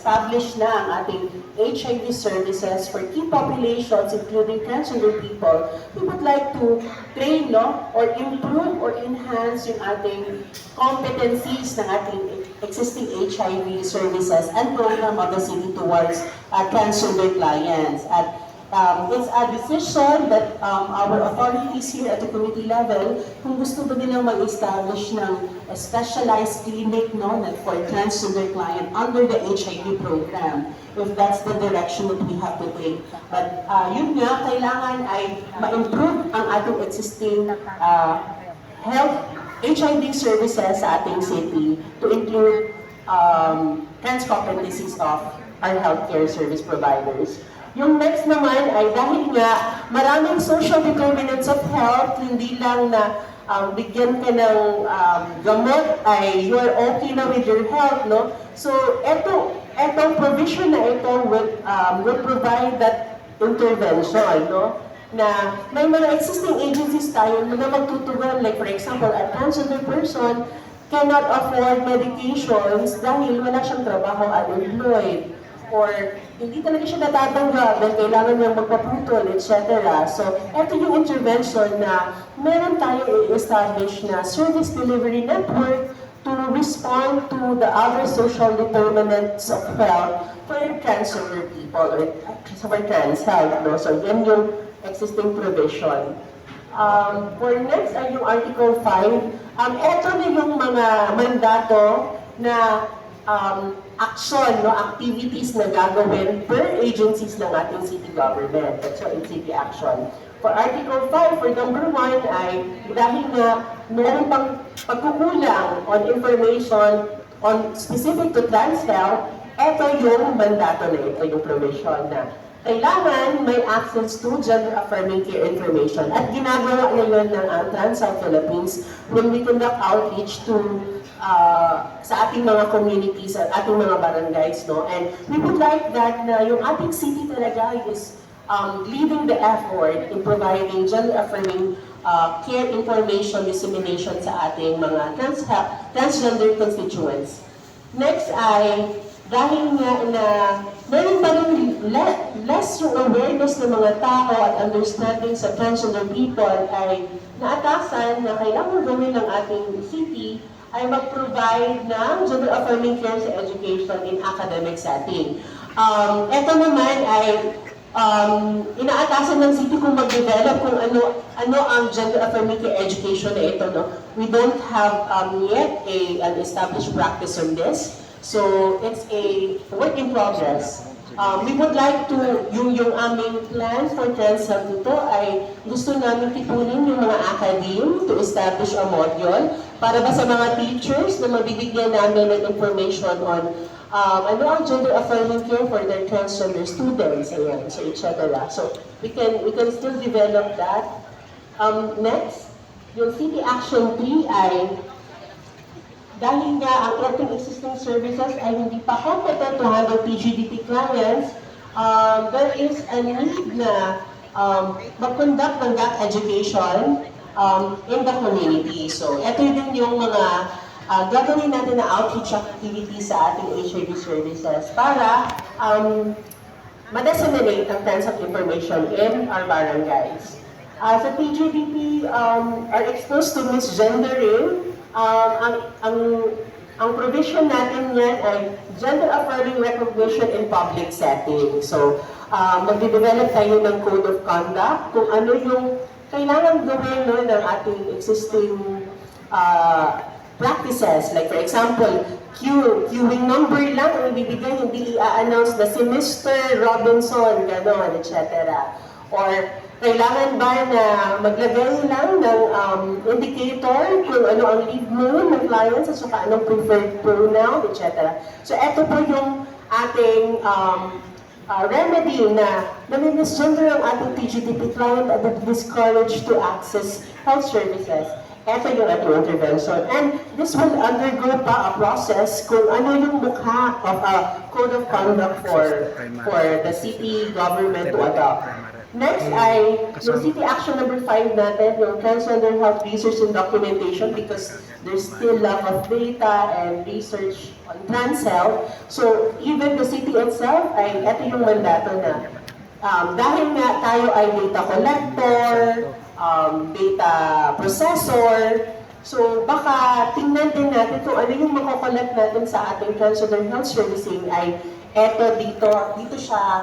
establish na ang ating HIV services for key populations, including transgender people, we would like to train, no, or improve or enhance yung ating competencies ng ating existing HIV services and program of the city towards transgender clients. At it's a decision that our authorities here at the community level, kung gusto ba nilang mag-establish ng a specialized clinic, no, for transgender client under the HIV program, if that's the direction that we have to take. But yun nga, kailangan ay ma-improve ang ating existing health HIV services sa ating city to include trans competencies of our healthcare service providers. Yung next naman ay dahil nga maraming social determinants of health, hindi lang na bigyan ka ng gamot ay you are okay na with your health, no? So, etong provision na ito will provide that intervention, no? Na may mga existing agencies tayo na magtutugon, like for example, a transgender person cannot afford medications dahil wala siyang trabaho, unemployed, or hindi talaga siya natatanggap dahil kailangan niyang magpaputol, etc. So, ito yung intervention na meron tayong i-establish na service delivery network to respond to the other social determinants of health for transgender people or for trans health. No? So, yan yung existing provision. For next ay yung Article 5. Ito na yung mga mandato na action, no, activities na gagawin per agencies ng ating city government. That's why it's city action. For Article 5, for number 1 ay dahil nga meron pang pagkukulang on information on specific to trans health, ito yung mandato na ito, yung provision na kailangan may access to gender-affirming care information. At ginagawa ngayon ng Trans Health Philippines when we conduct outreach to sa ating mga communities at ating mga barangays, no? And we would like that na yung ating city talaga is leading the effort in providing gender-affirming care information dissemination sa ating mga transgender constituents. Next ay, dahil nga na meron pa rin less yung awareness ng mga tao at understanding sa transgender people ay naatasan na kailangan gawin ng ating city ay mag-provide ng gender-affirming care sa education in academic setting. Ito naman ay inaatasan ng city kung mag-develop kung ano ang gender-affirming care education na ito. No? We don't have yet an established practice on this. So, it's a work in progress. We would like to, yung aming plan for trans health dito ay gusto namin tipunin yung mga academe to establish a module para ba sa mga teachers na mabibigyan namin ng information on ano ang gender-affirming care for their transgender students, ayan, so etc. So, we can still develop that. Next, yung City Action 3 ay dahil nga ang ating existing services ay hindi pa competent to handle PGDP clients, there is a need na mag-conduct ng that education in the community. So, ito din yung mga gagawin natin na outreach activities sa ating HIV services para ma-disseminate ang kinds of information in our barangays. Sa PGDP are exposed to misgendering. Ang provision natin yan ay gender-affirming recognition in public setting. So, magde-develop tayo ng code of conduct kung ano yung kailangan gawin, no, ng ating existing practices. Like for example, queuing number lang ang ibibigay, hindi i-announce na si Mr. Robinson, gano'n, etc. Or kailangan ba na maglagay lang ng indicator kung ano ang leave name ng clients at saka anong preferred pronoun, etc. So, ito po yung ating remedy na nami-misgender ang ating PGDP client at discouraged to access health services. Ito yung ating intervention. And this will undergo pa a process kung ano yung mukha of a code of conduct for the city government to adopt. Next ay yung city action number 5 natin, yung transgender health research and documentation because there's still lack of data and research on trans health. So even the city itself ay ito yung mandato na dahil nga tayo ay data collector, data processor, so baka tingnan din natin kung ano yung makokollect natin sa ating transgender health servicing ay eto dito siya